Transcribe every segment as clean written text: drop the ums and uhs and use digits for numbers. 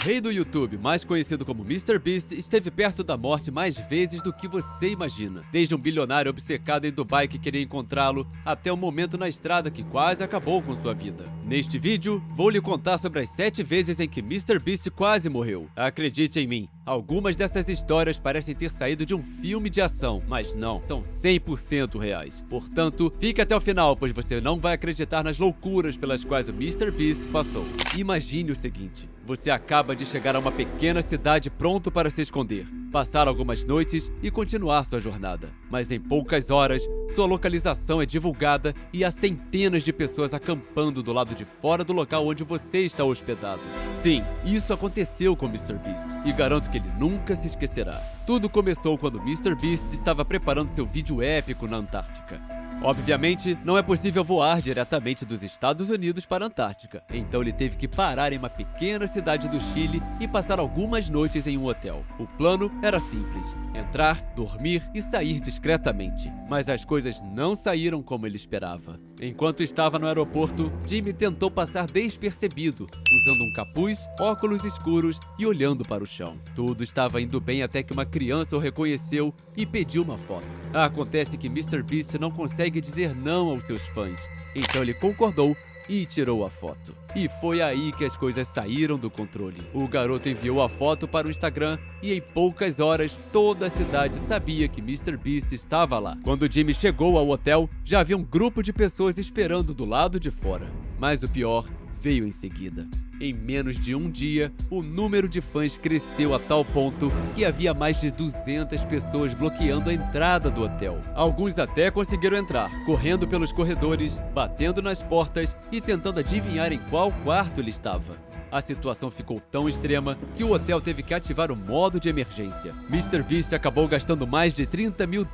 rei do YouTube, mais conhecido como MrBeast, esteve perto da morte mais vezes do que você imagina. Desde um bilionário obcecado em Dubai que queria encontrá-lo, até um momento na estrada que quase acabou com sua vida. Neste vídeo, vou lhe contar sobre as 7 vezes em que MrBeast quase morreu. Acredite em mim, algumas dessas histórias parecem ter saído de um filme de ação, mas não, são 100% reais. Portanto, fique até o final, pois você não vai acreditar nas loucuras pelas quais o MrBeast passou. Imagine o seguinte: você acaba de chegar a uma pequena cidade pronto para se esconder, passar algumas noites e continuar sua jornada. Mas em poucas horas, sua localização é divulgada e há centenas de pessoas acampando do lado de fora do local onde você está hospedado. Sim, isso aconteceu com MrBeast e garanto que ele nunca se esquecerá. Tudo começou quando MrBeast estava preparando seu vídeo épico na Antártica. Obviamente, não é possível voar diretamente dos Estados Unidos para a Antártica, então ele teve que parar em uma pequena cidade do Chile e passar algumas noites em um hotel. O plano era simples: entrar, dormir e sair discretamente. Mas as coisas não saíram como ele esperava. Enquanto estava no aeroporto, Jimmy tentou passar despercebido, usando um capuz, óculos escuros e olhando para o chão. Tudo estava indo bem até que uma criança o reconheceu e pediu uma foto. Acontece que MrBeast não consegue dizer não aos seus fãs, então ele concordou e tirou a foto. E foi aí que as coisas saíram do controle. O garoto enviou a foto para o Instagram e em poucas horas toda a cidade sabia que MrBeast estava lá. Quando Jimmy chegou ao hotel, já havia um grupo de pessoas esperando do lado de fora. Mas o pior veio em seguida. Em menos de um dia, o número de fãs cresceu a tal ponto que havia mais de 200 pessoas bloqueando a entrada do hotel. Alguns até conseguiram entrar, correndo pelos corredores, batendo nas portas e tentando adivinhar em qual quarto ele estava. A situação ficou tão extrema que o hotel teve que ativar o modo de emergência. MrBeast acabou gastando mais de $30 mil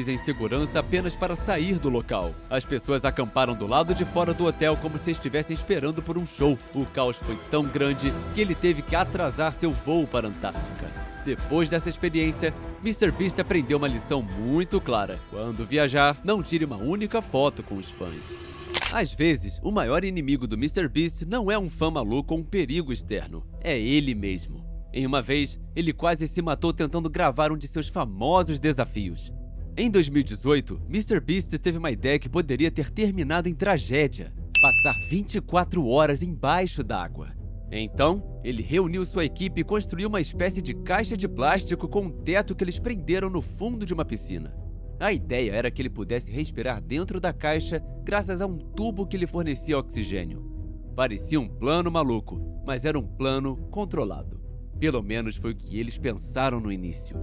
em segurança apenas para sair do local. As pessoas acamparam do lado de fora do hotel como se estivessem esperando por um show. O caos foi tão grande que ele teve que atrasar seu voo para a Antártica. Depois dessa experiência, MrBeast aprendeu uma lição muito clara: quando viajar, não tire uma única foto com os fãs. Às vezes, o maior inimigo do MrBeast não é um fã maluco ou um perigo externo, é ele mesmo. Em uma vez, ele quase se matou tentando gravar um de seus famosos desafios. Em 2018, MrBeast teve uma ideia que poderia ter terminado em tragédia: passar 24 horas embaixo d'água. Então, ele reuniu sua equipe e construiu uma espécie de caixa de plástico com um teto que eles prenderam no fundo de uma piscina. A ideia era que ele pudesse respirar dentro da caixa graças a um tubo que lhe fornecia oxigênio. Parecia um plano maluco, mas era um plano controlado. Pelo menos foi o que eles pensaram no início.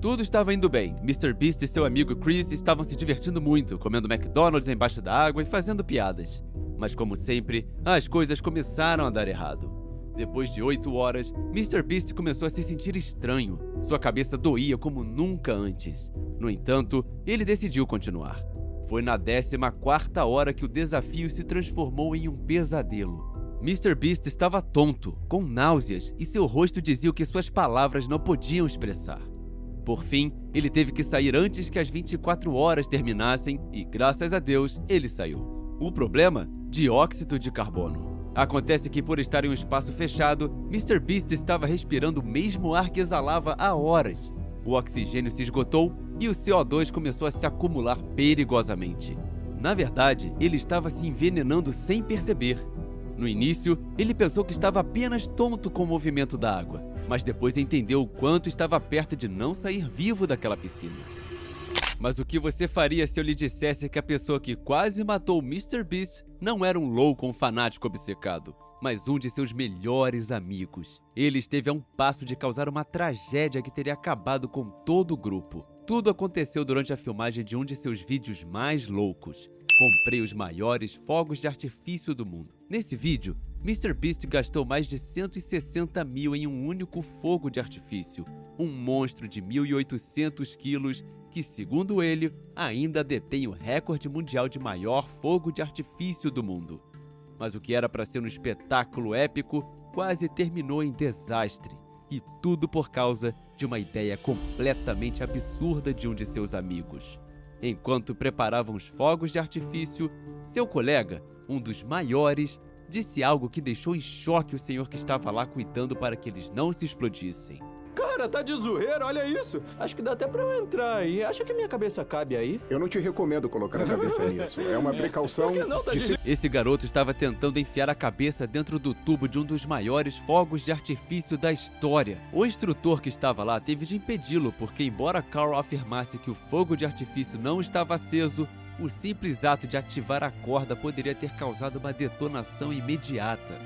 Tudo estava indo bem. MrBeast e seu amigo Chris estavam se divertindo muito, comendo McDonald's embaixo da água e fazendo piadas. Mas como sempre, as coisas começaram a dar errado. Depois de 8 horas, MrBeast começou a se sentir estranho. Sua cabeça doía como nunca antes. No entanto, ele decidiu continuar. Foi na 14ª hora que o desafio se transformou em um pesadelo. MrBeast estava tonto, com náuseas, e seu rosto dizia o que suas palavras não podiam expressar. Por fim, ele teve que sair antes que as 24 horas terminassem e, graças a Deus, ele saiu. O problema? Dióxido de carbono. Acontece que, por estar em um espaço fechado, MrBeast estava respirando o mesmo ar que exalava há horas. O oxigênio se esgotou e o CO2 começou a se acumular perigosamente. Na verdade, ele estava se envenenando sem perceber. No início, ele pensou que estava apenas tonto com o movimento da água, mas depois entendeu o quanto estava perto de não sair vivo daquela piscina. Mas o que você faria se eu lhe dissesse que a pessoa que quase matou o MrBeast não era um louco ou um fanático obcecado, mas um de seus melhores amigos? Ele esteve a um passo de causar uma tragédia que teria acabado com todo o grupo. Tudo aconteceu durante a filmagem de um de seus vídeos mais loucos. Comprei os maiores fogos de artifício do mundo. Nesse vídeo, MrBeast gastou mais de 160 mil em um único fogo de artifício. Um monstro de 1.800 quilos que, segundo ele, ainda detém o recorde mundial de maior fogo de artifício do mundo. Mas o que era para ser um espetáculo épico quase terminou em desastre. E tudo por causa de uma ideia completamente absurda de um de seus amigos. Enquanto preparavam os fogos de artifício, seu colega, um dos maiores, disse algo que deixou em choque o senhor que estava lá cuidando para que eles não se explodissem. Cara, tá de zoeira, olha isso. Acho que dá até pra eu entrar aí. Acha que minha cabeça cabe aí? Eu não te recomendo colocar a cabeça nisso. É uma precaução Por que não? Tá de... Esse garoto estava tentando enfiar a cabeça dentro do tubo de um dos maiores fogos de artifício da história. O instrutor que estava lá teve de impedi-lo, porque embora Carl afirmasse que o fogo de artifício não estava aceso, o simples ato de ativar a corda poderia ter causado uma detonação imediata.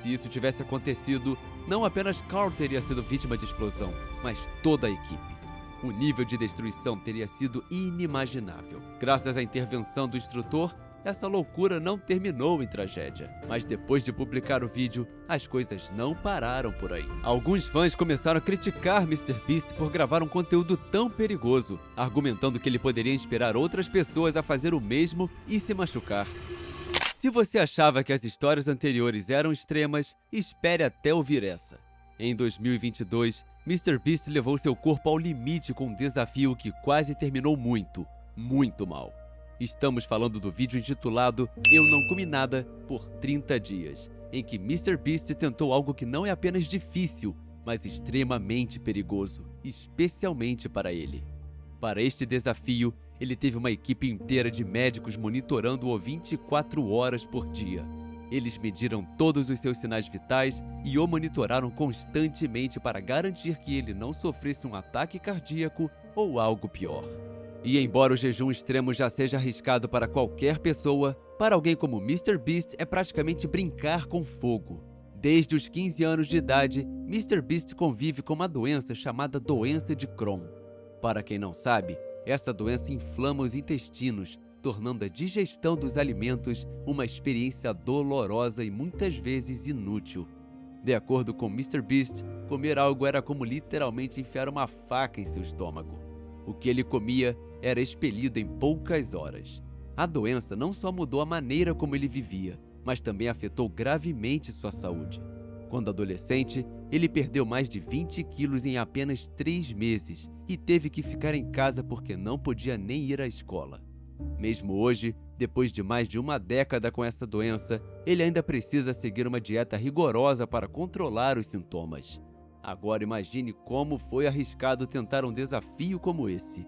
Se isso tivesse acontecido, não apenas Carl teria sido vítima de explosão, mas toda a equipe. O nível de destruição teria sido inimaginável. Graças à intervenção do instrutor, essa loucura não terminou em tragédia. Mas depois de publicar o vídeo, as coisas não pararam por aí. Alguns fãs começaram a criticar MrBeast por gravar um conteúdo tão perigoso, argumentando que ele poderia inspirar outras pessoas a fazer o mesmo e se machucar. Se você achava que as histórias anteriores eram extremas, espere até ouvir essa. Em 2022, MrBeast levou seu corpo ao limite com um desafio que quase terminou muito mal. Estamos falando do vídeo intitulado Eu Não Comi Nada por 30 dias, em que MrBeast tentou algo que não é apenas difícil, mas extremamente perigoso, especialmente para ele. Para este desafio, ele teve uma equipe inteira de médicos monitorando-o 24 horas por dia. Eles mediram todos os seus sinais vitais e o monitoraram constantemente para garantir que ele não sofresse um ataque cardíaco ou algo pior. E embora o jejum extremo já seja arriscado para qualquer pessoa, para alguém como MrBeast é praticamente brincar com fogo. Desde os 15 anos de idade, MrBeast convive com uma doença chamada doença de Crohn. Para quem não sabe, essa doença inflama os intestinos, tornando a digestão dos alimentos uma experiência dolorosa e muitas vezes inútil. De acordo com MrBeast, comer algo era como literalmente enfiar uma faca em seu estômago. O que ele comia era expelido em poucas horas. A doença não só mudou a maneira como ele vivia, mas também afetou gravemente sua saúde. Quando adolescente, ele perdeu mais de 20 quilos em apenas 3 meses e teve que ficar em casa porque não podia nem ir à escola. Mesmo hoje, depois de mais de uma década com essa doença, ele ainda precisa seguir uma dieta rigorosa para controlar os sintomas. Agora imagine como foi arriscado tentar um desafio como esse.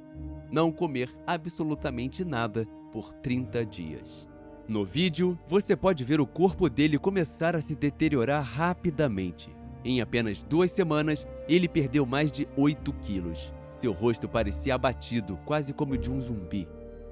Não comer absolutamente nada por 30 dias. No vídeo, você pode ver o corpo dele começar a se deteriorar rapidamente. Em apenas 2 semanas, ele perdeu mais de 8 quilos. Seu rosto parecia abatido, quase como de um zumbi.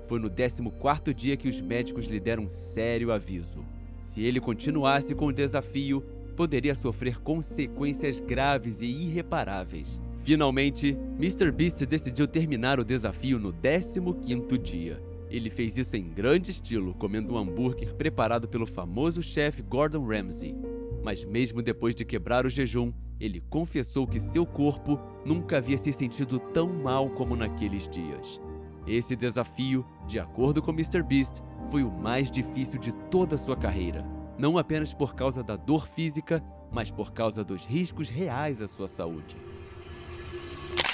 Foi no 14º dia que os médicos lhe deram um sério aviso. Se ele continuasse com o desafio, poderia sofrer consequências graves e irreparáveis. Finalmente, MrBeast decidiu terminar o desafio no 15º dia. Ele fez isso em grande estilo, comendo um hambúrguer preparado pelo famoso chefe Gordon Ramsay. Mas mesmo depois de quebrar o jejum, ele confessou que seu corpo nunca havia se sentido tão mal como naqueles dias. Esse desafio, de acordo com MrBeast, foi o mais difícil de toda a sua carreira. Não apenas por causa da dor física, mas por causa dos riscos reais à sua saúde.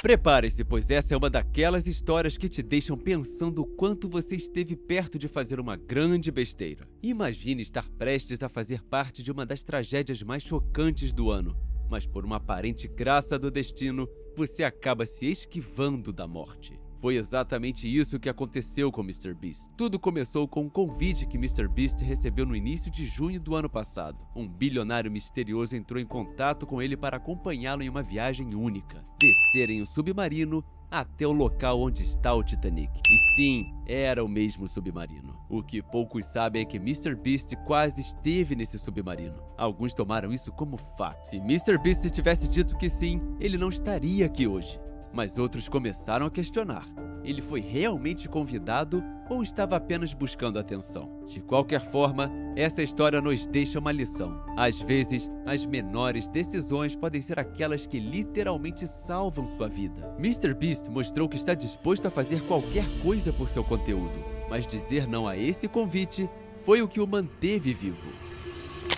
Prepare-se, pois essa é uma daquelas histórias que te deixam pensando o quanto você esteve perto de fazer uma grande besteira. Imagine estar prestes a fazer parte de uma das tragédias mais chocantes do ano, mas por uma aparente graça do destino, você acaba se esquivando da morte. Foi exatamente isso que aconteceu com MrBeast. Tudo começou com um convite que MrBeast recebeu no início de junho do ano passado. Um bilionário misterioso entrou em contato com ele para acompanhá-lo em uma viagem única. Descer em um submarino até o local onde está o Titanic. E sim, era o mesmo submarino. O que poucos sabem é que MrBeast quase esteve nesse submarino. Alguns tomaram isso como fato. Se MrBeast tivesse dito que sim, ele não estaria aqui hoje. Mas outros começaram a questionar. Ele foi realmente convidado ou estava apenas buscando atenção? De qualquer forma, essa história nos deixa uma lição. Às vezes, as menores decisões podem ser aquelas que literalmente salvam sua vida. MrBeast mostrou que está disposto a fazer qualquer coisa por seu conteúdo, mas dizer não a esse convite foi o que o manteve vivo.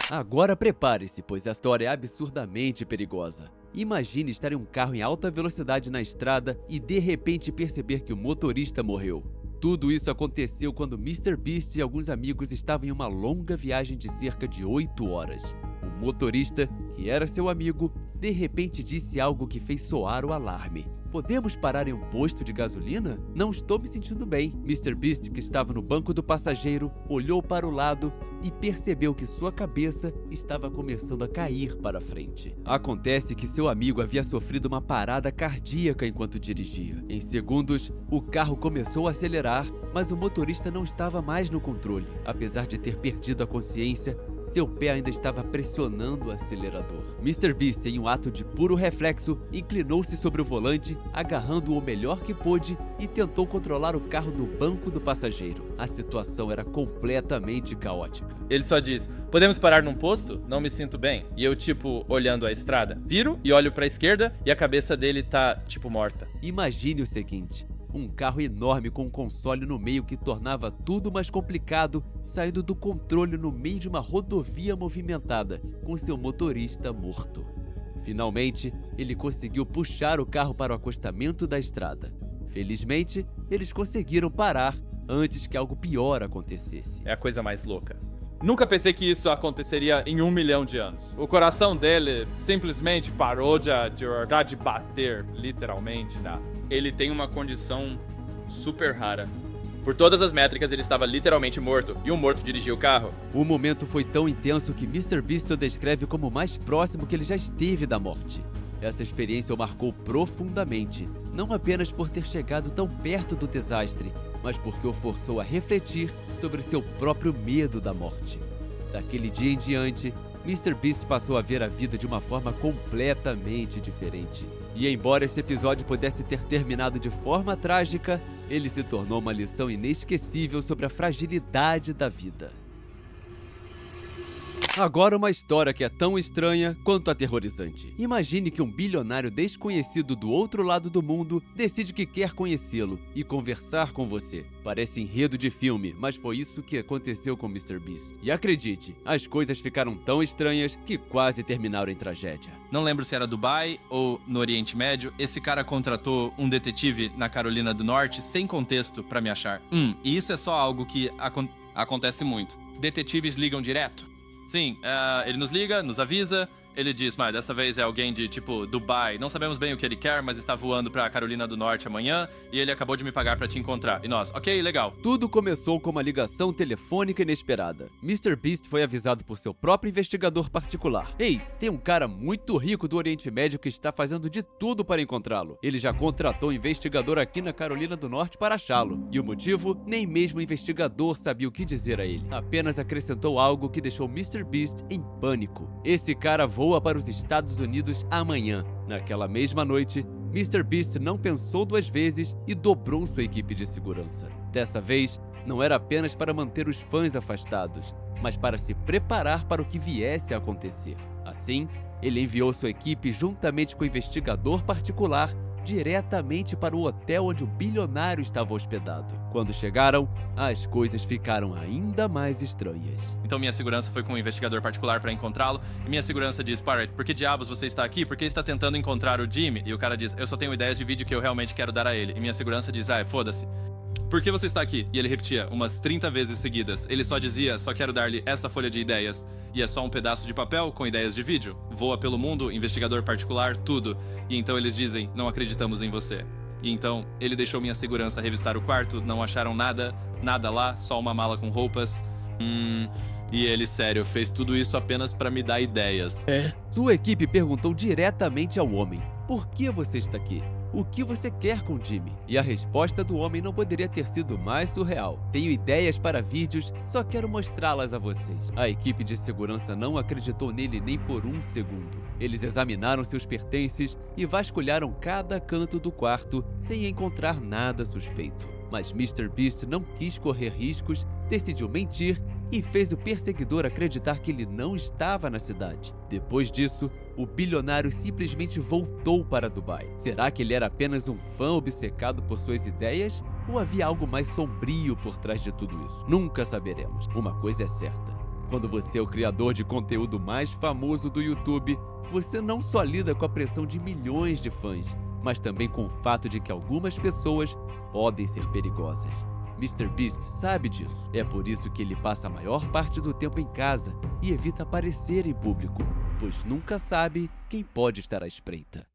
Agora prepare-se, pois a história é absurdamente perigosa. Imagine estar em um carro em alta velocidade na estrada e de repente perceber que o motorista morreu. Tudo isso aconteceu quando MrBeast e alguns amigos estavam em uma longa viagem de cerca de 8 horas. O motorista, que era seu amigo, de repente disse algo que fez soar o alarme. Podemos parar em um posto de gasolina? Não estou me sentindo bem. MrBeast, que estava no banco do passageiro, olhou para o lado e percebeu que sua cabeça estava começando a cair para frente. Acontece que seu amigo havia sofrido uma parada cardíaca enquanto dirigia. Em segundos, o carro começou a acelerar, mas o motorista não estava mais no controle. Apesar de ter perdido a consciência, seu pé ainda estava pressionando o acelerador. MrBeast, em um ato de puro reflexo, inclinou-se sobre o volante, agarrando-o o melhor que pôde e tentou controlar o carro no banco do passageiro. A situação era completamente caótica. Ele só diz, podemos parar num posto? Não me sinto bem. E eu, olhando a estrada, viro e olho pra esquerda e a cabeça dele tá, morta. Imagine o seguinte: um carro enorme com um console no meio que tornava tudo mais complicado, saindo do controle no meio de uma rodovia movimentada, com seu motorista morto. Finalmente, ele conseguiu puxar o carro para o acostamento da estrada. Felizmente, eles conseguiram parar antes que algo pior acontecesse. É a coisa mais louca. Nunca pensei que isso aconteceria em 1 milhão de anos. O coração dele simplesmente parou de bater, literalmente, né? Ele tem uma condição super rara. Por todas as métricas, ele estava literalmente morto, e um morto dirigia o carro. O momento foi tão intenso que MrBeast o descreve como o mais próximo que ele já esteve da morte. Essa experiência o marcou profundamente, não apenas por ter chegado tão perto do desastre, mas porque o forçou a refletir sobre seu próprio medo da morte. Daquele dia em diante, MrBeast passou a ver a vida de uma forma completamente diferente. E embora esse episódio pudesse ter terminado de forma trágica, ele se tornou uma lição inesquecível sobre a fragilidade da vida. Agora uma história que é tão estranha quanto aterrorizante. Imagine que um bilionário desconhecido do outro lado do mundo decide que quer conhecê-lo e conversar com você. Parece enredo de filme, mas foi isso que aconteceu com MrBeast. E acredite, as coisas ficaram tão estranhas que quase terminaram em tragédia. Não lembro se era Dubai ou no Oriente Médio, esse cara contratou um detetive na Carolina do Norte sem contexto pra me achar. E isso é só algo que acontece muito. Detetives ligam direto? Sim, ele nos liga, nos avisa, ele diz, mas dessa vez é alguém de, Dubai. Não sabemos bem o que ele quer, mas está voando pra Carolina do Norte amanhã e ele acabou de me pagar pra te encontrar. E nós, ok, legal. Tudo começou com uma ligação telefônica inesperada. MrBeast foi avisado por seu próprio investigador particular. Ei, tem um cara muito rico do Oriente Médio que está fazendo de tudo para encontrá-lo. Ele já contratou um investigador aqui na Carolina do Norte para achá-lo. E o motivo? Nem mesmo o investigador sabia o que dizer a ele. Apenas acrescentou algo que deixou MrBeast em pânico. Esse cara voa para os Estados Unidos amanhã. Naquela mesma noite, MrBeast não pensou 2 vezes e dobrou sua equipe de segurança. Dessa vez, não era apenas para manter os fãs afastados, mas para se preparar para o que viesse a acontecer. Assim, ele enviou sua equipe juntamente com o investigador particular diretamente para o hotel onde o bilionário estava hospedado. Quando chegaram, as coisas ficaram ainda mais estranhas. Então minha segurança foi com um investigador particular para encontrá-lo, e minha segurança diz, Pirate, por que diabos você está aqui? Por que está tentando encontrar o Jimmy? E o cara diz, eu só tenho ideias de vídeo que eu realmente quero dar a ele. E minha segurança diz, foda-se. Por que você está aqui? E ele repetia umas 30 vezes seguidas. Ele só dizia, só quero dar-lhe esta folha de ideias. E é só um pedaço de papel com ideias de vídeo. Voa pelo mundo, investigador particular, tudo. E então eles dizem, não acreditamos em você. E então, ele deixou minha segurança revistar o quarto, não acharam nada lá, só uma mala com roupas. E ele, sério, fez tudo isso apenas pra me dar ideias. Sua equipe perguntou diretamente ao homem, por que você está aqui? O que você quer com Jimmy? E a resposta do homem não poderia ter sido mais surreal. Tenho ideias para vídeos, só quero mostrá-las a vocês. A equipe de segurança não acreditou nele nem por 1 segundo. Eles examinaram seus pertences e vasculharam cada canto do quarto sem encontrar nada suspeito. Mas MrBeast não quis correr riscos, decidiu mentir e fez o perseguidor acreditar que ele não estava na cidade. Depois disso, o bilionário simplesmente voltou para Dubai. Será que ele era apenas um fã obcecado por suas ideias? Ou havia algo mais sombrio por trás de tudo isso? Nunca saberemos. Uma coisa é certa. Quando você é o criador de conteúdo mais famoso do YouTube, você não só lida com a pressão de milhões de fãs, mas também com o fato de que algumas pessoas podem ser perigosas. MrBeast sabe disso. É por isso que ele passa a maior parte do tempo em casa e evita aparecer em público, pois nunca sabe quem pode estar à espreita.